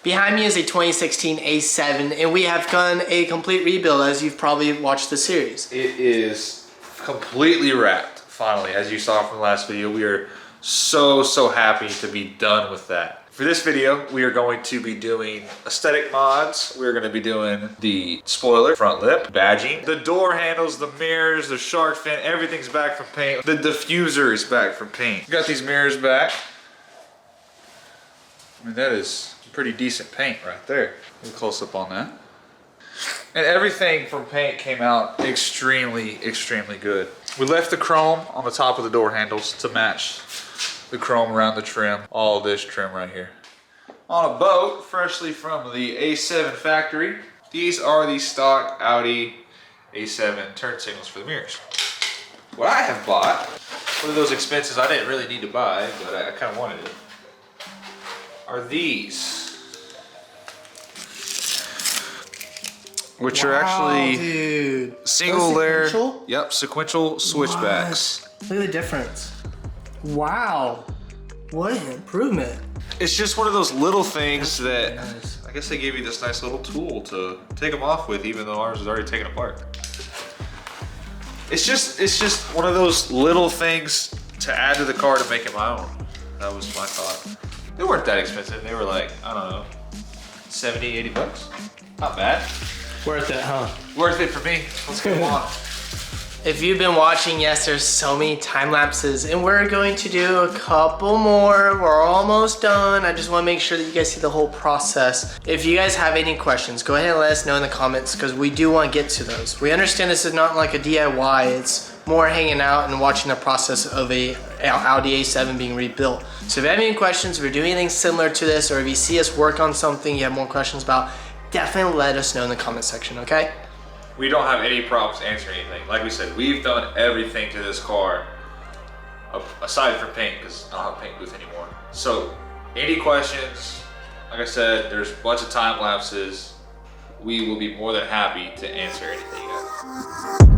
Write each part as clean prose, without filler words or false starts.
Behind me is a 2016 A7, and we have done a complete rebuild, as you've probably watched the series. It is completely wrapped, finally. As you saw from the last video, we are so happy to be done with that. For this video, we are going to be doing aesthetic mods. We're going to be doing the spoiler, front lip, badging, the door handles, the mirrors, the shark fin, everything's back from paint. The diffuser is back from paint. We got these mirrors back. I mean, that is pretty decent paint right there. A close up on that. And everything from paint came out extremely good. We left the chrome on the top of the door handles to match the chrome around the trim. All this trim right here. On a boat, freshly from the A7 factory. These are the stock Audi A7 turn signals for the mirrors. What I have bought, one of those expenses I didn't really need to buy, but I kind of wanted it, are these. Which are actually single layer, sequential switchbacks. Look at the difference. Wow, what an improvement. It's just one of those little things that, nice. I guess they gave you this nice little tool to take them off with, even though ours is already taken apart. It's just one of those little things to add to the car to make it my own. That was my thought. They weren't that expensive. They were like, I don't know, 70, 80 bucks. Not bad. Worth it, huh? Worth it for me. Let's go on. If you've been watching, yes, there's so many time lapses, and we're going to do a couple more. We're almost done. I just want to make sure that you guys see the whole process. If you guys have any questions, go ahead and let us know in the comments, because we do want to get to those. We understand this is not like a DIY. It's more hanging out and watching the process of a Audi A7 being rebuilt. So if you have any questions, if you're doing anything similar to this, or if you see us work on something you have more questions about, definitely let us know in the comment section, okay? We don't have any problems answering anything. Like we said, we've done everything to this car, aside from paint, because I don't have a paint booth anymore. So, any questions, like I said, there's a bunch of time lapses. We will be more than happy to answer anything you have.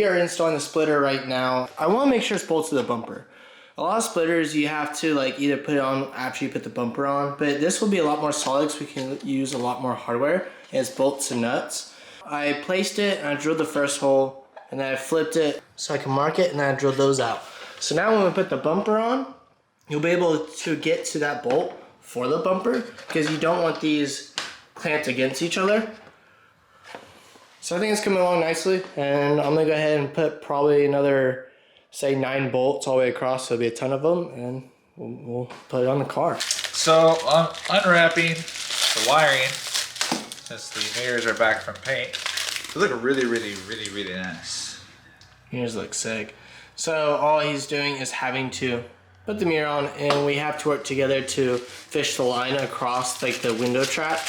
Installing the splitter right now. I want to make sure it's bolted to the bumper. A lot of splitters you have to like either put it on after you put the bumper on, but this will be a lot more solid so we can use a lot more hardware. It's bolts and nuts. I placed it and I drilled the first hole, and then I flipped it so I can mark it, and then I drilled those out. So now when we put the bumper on, you'll be able to get to that bolt for the bumper, because you don't want these clamped against each other. So I think it's coming along nicely, and I'm gonna go ahead and put probably another, say 9 bolts all the way across, so there'll be a ton of them, and we'll put it on the car. So I'm unwrapping the wiring, since the mirrors are back from paint. They look really nice. Mirrors look sick. So all he's doing is having to put the mirror on, and we have to work together to fish the line across like the window trap,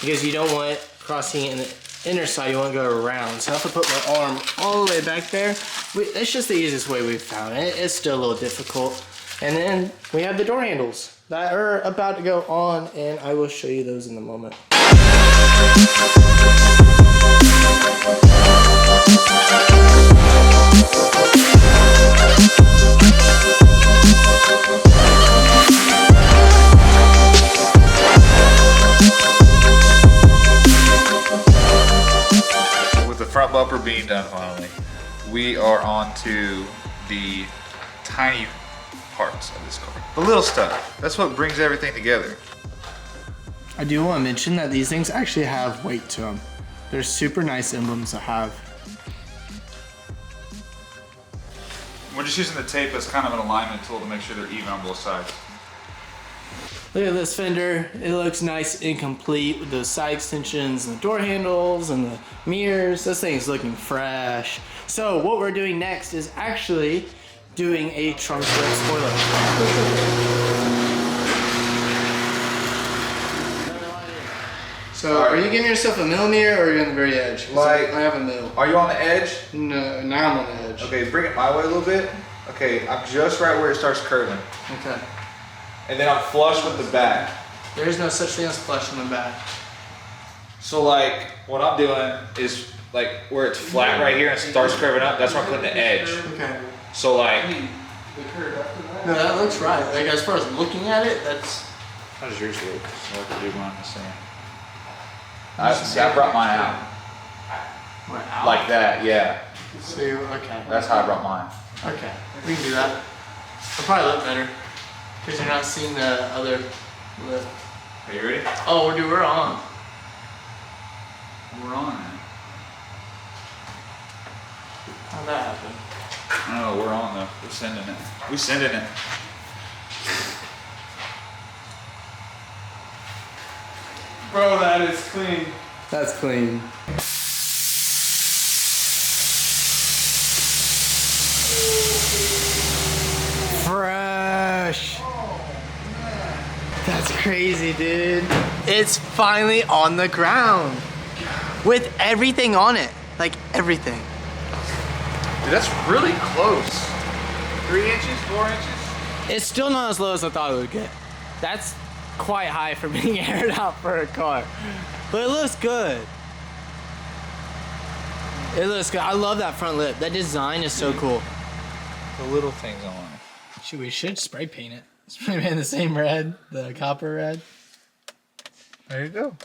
because you don't want it crossing in the inner side, you want to go around. So I have to put my arm all the way back there. It's just the easiest way we've found it. It's still a little difficult. And then we have the door handles that are about to go on, and I will show you those in a moment. Front bumper being done finally, we are on to the tiny parts of this car. The little stuff. That's what brings everything together. I do want to mention that these things actually have weight to them. They're super nice emblems to have. We're just using the tape as kind of an alignment tool to make sure they're even on both sides. Look at this fender. It looks nice and complete with those side extensions and the door handles and the mirrors. This thing's looking fresh. So what we're doing next is actually doing a trunk lip spoiler. Are you giving yourself a millimeter or are you on the very edge? Like, I have a mill. Are you on the edge? No, now I'm on the edge. Okay, bring it my way a little bit. Okay, I'm just right where it starts curving. Okay. And then I'm flush with the back. There is no such thing as flush on the back. So like, what I'm doing is like where it's flat right here and starts curving up, that's where I'm putting the edge. Okay. So like. No, that looks right. Like as far as looking at it, that's. How does yours look? So I can do mine the same. I brought mine out. Out? Like that, yeah. So, okay. That's how I brought mine. Okay, we can do that. It'll probably look better. Because you're not seeing the other lip. Are you ready? Oh, we're on. We're on it. How'd that happen? No, we're on though. We're sending it. We're sending it. Bro, that is clean. That's clean. Fresh. That's crazy, dude. It's finally on the ground with everything on it. Like everything. Dude, that's really close. 3 inches, 4 inches? It's still not as low as I thought it would get. That's quite high for being aired out for a car. But it looks good. It looks good. I love that front lip. That design is so cool. The little things on it. We should spray paint it. Spray paint the same red, the copper red. There you go.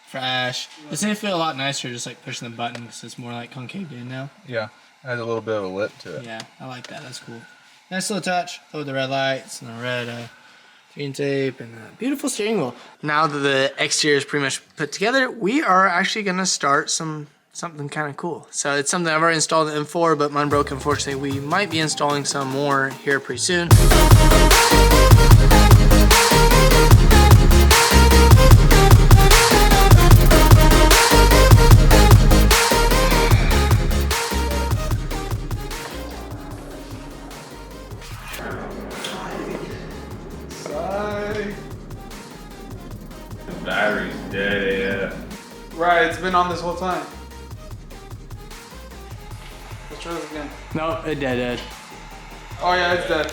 Fresh. It's gonna feel a lot nicer just like pushing the button because it's more like concaved in now. Yeah, has a little bit of a lip to it. Yeah, I like that. That's cool. Nice little touch. With the red lights and the red green tape and the beautiful steering wheel. Now that the exterior is pretty much put together, we are actually gonna start something kind of cool. So it's something I've already installed the M4, but mine broke unfortunately. We might be installing some more here pretty soon. The battery's dead. Right, it's been on this whole time. Let's try this again. Nope, it dead. Oh yeah, it's dead.